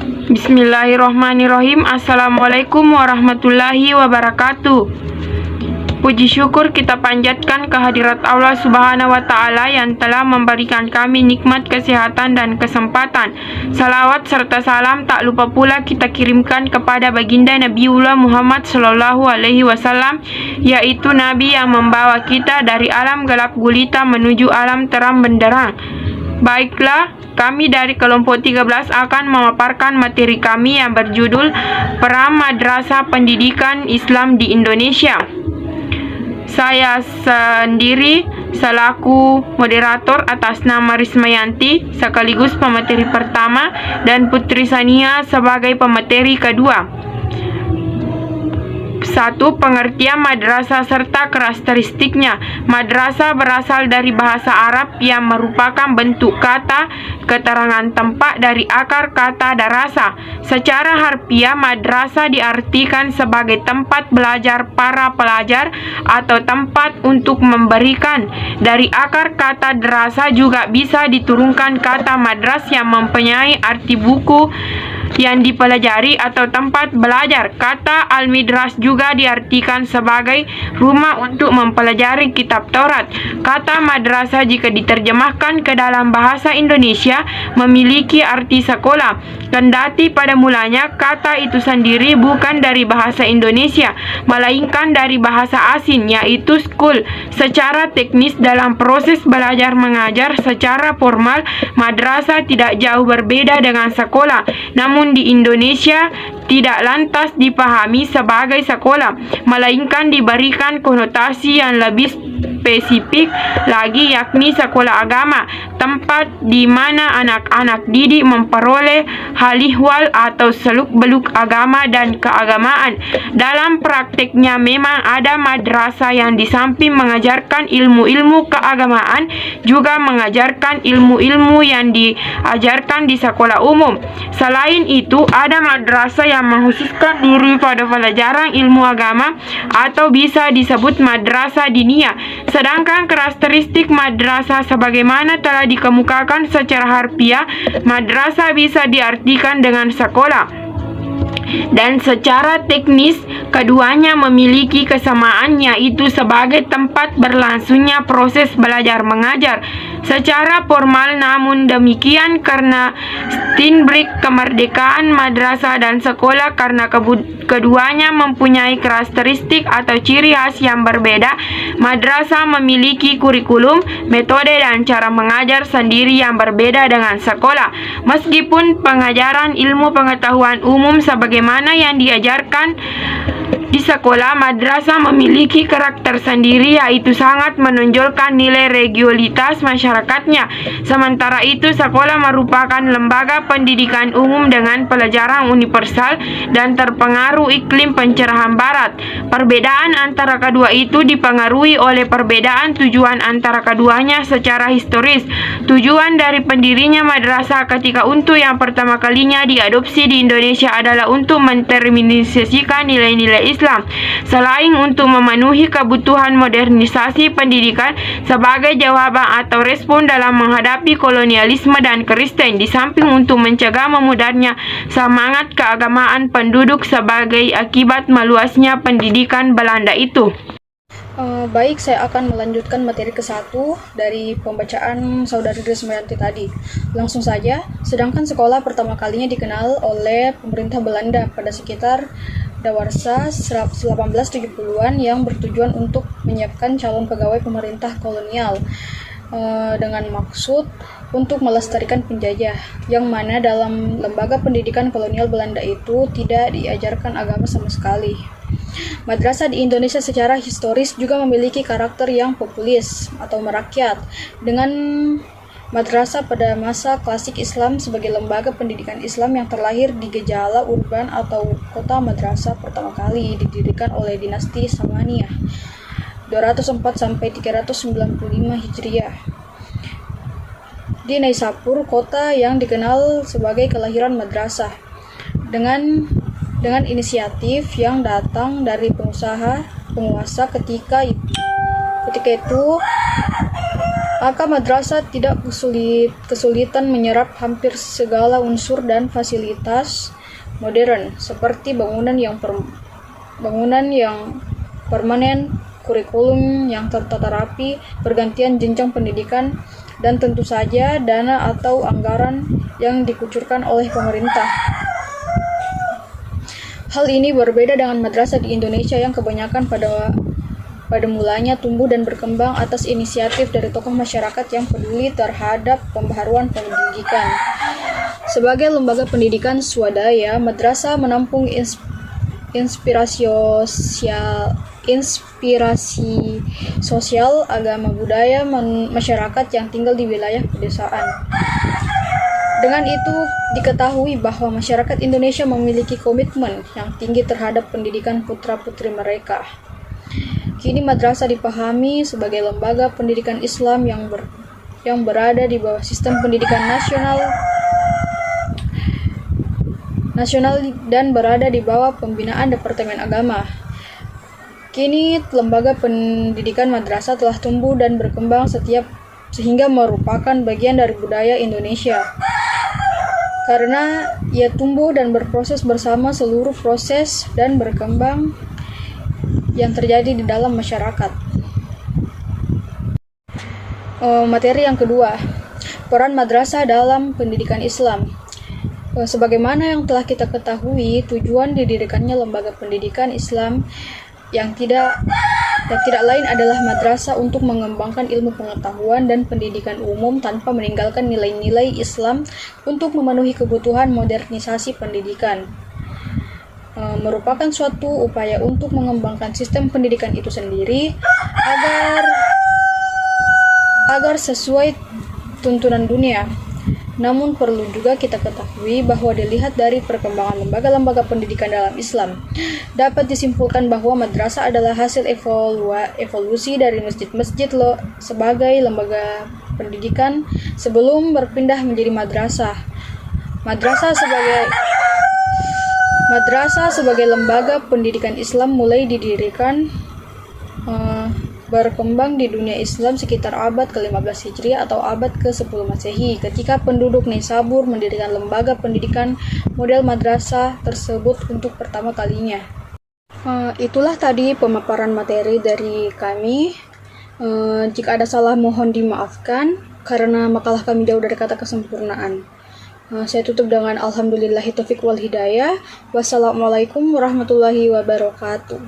Bismillahirrohmanirrohim. Assalamualaikum warahmatullahi wabarakatuh. Puji syukur kita panjatkan kehadirat Allah Subhanahu wa Ta'ala yang telah memberikan kami nikmat kesehatan dan kesempatan. Salawat serta salam tak lupa pula kita kirimkan kepada baginda Nabiullah Muhammad Sallallahu Alaihi Wasallam, yaitu Nabi yang membawa kita dari alam gelap gulita menuju alam terang benderang. Baiklah, kami dari kelompok 13 akan memaparkan materi kami yang berjudul Peran Madrasah Pendidikan Islam di Indonesia. Saya sendiri selaku moderator atas nama Rismayanti sekaligus pemateri pertama dan Putri Sania sebagai pemateri kedua. 1. Pengertian madrasah serta karakteristiknya. Madrasah berasal dari bahasa Arab yang merupakan bentuk kata keterangan tempat dari akar kata darasa. Secara harfiah, madrasah diartikan sebagai tempat belajar para pelajar atau tempat untuk memberikan. Dari akar kata darasa juga bisa diturunkan kata madras yang mempunyai arti buku yang dipelajari atau tempat belajar. Kata al-midras juga diartikan sebagai rumah untuk mempelajari kitab Taurat. Kata madrasah jika diterjemahkan ke dalam bahasa Indonesia memiliki arti sekolah. Kendati pada mulanya kata itu sendiri bukan dari bahasa Indonesia, melainkan dari bahasa asing, yaitu school. Secara teknis dalam proses belajar mengajar secara formal, madrasah tidak jauh berbeda dengan sekolah. Namun di Indonesia tidak lantas dipahami sebagai sekolah, melainkan diberikan konotasi yang lebih spesifik lagi, yakni sekolah agama, tempat di mana anak-anak didik memperoleh hal ihwal atau seluk-beluk agama dan keagamaan. Dalam prakteknya memang ada madrasah yang di samping mengajarkan ilmu-ilmu keagamaan juga mengajarkan ilmu-ilmu yang diajarkan di sekolah umum. Selain itu, ada madrasah yang mengkhususkan diri pada pelajaran ilmu agama atau bisa disebut madrasah diniyah. Sedangkan karakteristik madrasah sebagaimana telah dikemukakan secara harfiah, madrasah bisa diartikan dengan sekolah. Dan secara teknis, keduanya memiliki kesamaan, yaitu sebagai tempat berlangsungnya proses belajar mengajar secara formal. Namun demikian, karena steinbreak kemerdekaan madrasah dan sekolah, karena keduanya mempunyai karakteristik atau ciri khas yang berbeda, madrasah memiliki kurikulum, metode dan cara mengajar sendiri yang berbeda dengan sekolah. Meskipun pengajaran ilmu pengetahuan umum sebagaimana yang diajarkan di sekolah, madrasah memiliki karakter sendiri, yaitu sangat menonjolkan nilai religiusitas masyarakatnya. Sementara itu, sekolah merupakan lembaga pendidikan umum dengan pelajaran universal dan terpengaruh iklim pencerahan barat. Perbedaan antara kedua itu dipengaruhi oleh perbedaan tujuan antara keduanya secara historis. Tujuan dari pendirinya madrasah ketika untuk yang pertama kalinya diadopsi di Indonesia adalah untuk menterminalisasikan nilai-nilai Islam, selain untuk memenuhi kebutuhan modernisasi pendidikan sebagai jawaban atau respon dalam menghadapi kolonialisme dan Kristen, di samping untuk mencegah memudarnya semangat keagamaan penduduk sebagai akibat meluasnya pendidikan Belanda itu. Baik, saya akan melanjutkan materi ke-1 dari pembacaan Saudari Rismayanti tadi. Langsung saja, sedangkan sekolah pertama kalinya dikenal oleh pemerintah Belanda pada sekitar dawarsa 1870-an yang bertujuan untuk menyiapkan calon pegawai pemerintah kolonial dengan maksud untuk melestarikan penjajah, yang mana dalam lembaga pendidikan kolonial Belanda itu tidak diajarkan agama sama sekali. Madrasah di Indonesia secara historis juga memiliki karakter yang populis atau merakyat, dengan madrasah pada masa klasik Islam sebagai lembaga pendidikan Islam yang terlahir di gejala urban atau kota. Madrasah pertama kali didirikan oleh dinasti Samaniyah 204-395 Hijriah di Naisapur, kota yang dikenal sebagai kelahiran madrasah, dengan inisiatif yang datang dari penguasa ketika itu Maka madrasah tidak kesulitan menyerap hampir segala unsur dan fasilitas modern seperti bangunan yang permanen, kurikulum yang tertata rapi, pergantian jenjang pendidikan, dan tentu saja dana atau anggaran yang dikucurkan oleh pemerintah. Hal ini berbeda dengan madrasah di Indonesia yang kebanyakan pada mulanya tumbuh dan berkembang atas inisiatif dari tokoh masyarakat yang peduli terhadap pembaharuan pendidikan. Sebagai lembaga pendidikan swadaya, madrasah menampung inspirasi sosial, agama, budaya masyarakat yang tinggal di wilayah pedesaan. Dengan itu, diketahui bahwa masyarakat Indonesia memiliki komitmen yang tinggi terhadap pendidikan putra-putri mereka. Kini madrasah dipahami sebagai lembaga pendidikan Islam yang berada di bawah sistem pendidikan nasional dan berada di bawah pembinaan Departemen Agama. Kini lembaga pendidikan madrasah telah tumbuh dan berkembang sehingga merupakan bagian dari budaya Indonesia. Karena ia tumbuh dan berproses bersama seluruh proses dan berkembang yang terjadi di dalam masyarakat. Materi yang kedua, peran madrasah dalam pendidikan Islam. Sebagaimana yang telah kita ketahui, tujuan didirikannya lembaga pendidikan Islam yang tidak lain adalah madrasah untuk mengembangkan ilmu pengetahuan dan pendidikan umum tanpa meninggalkan nilai-nilai Islam untuk memenuhi kebutuhan modernisasi pendidikan. Merupakan suatu upaya untuk mengembangkan sistem pendidikan itu sendiri agar sesuai tuntunan dunia. Namun perlu juga kita ketahui bahwa dilihat dari perkembangan lembaga-lembaga pendidikan dalam Islam, dapat disimpulkan bahwa madrasah adalah hasil evolusi dari masjid-masjid sebagai lembaga pendidikan sebelum berpindah menjadi madrasah. Madrasah sebagai lembaga pendidikan Islam mulai didirikan berkembang di dunia Islam sekitar abad ke-15 Hijriah atau abad ke-10 Masehi ketika penduduk Nisabur mendirikan lembaga pendidikan model madrasah tersebut untuk pertama kalinya. Itulah tadi pemaparan materi dari kami. Jika ada salah mohon dimaafkan karena makalah kami jauh dari kata kesempurnaan. Saya tutup dengan alhamdulillahi taufiq wal hidayah. Wassalamualaikum warahmatullahi wabarakatuh.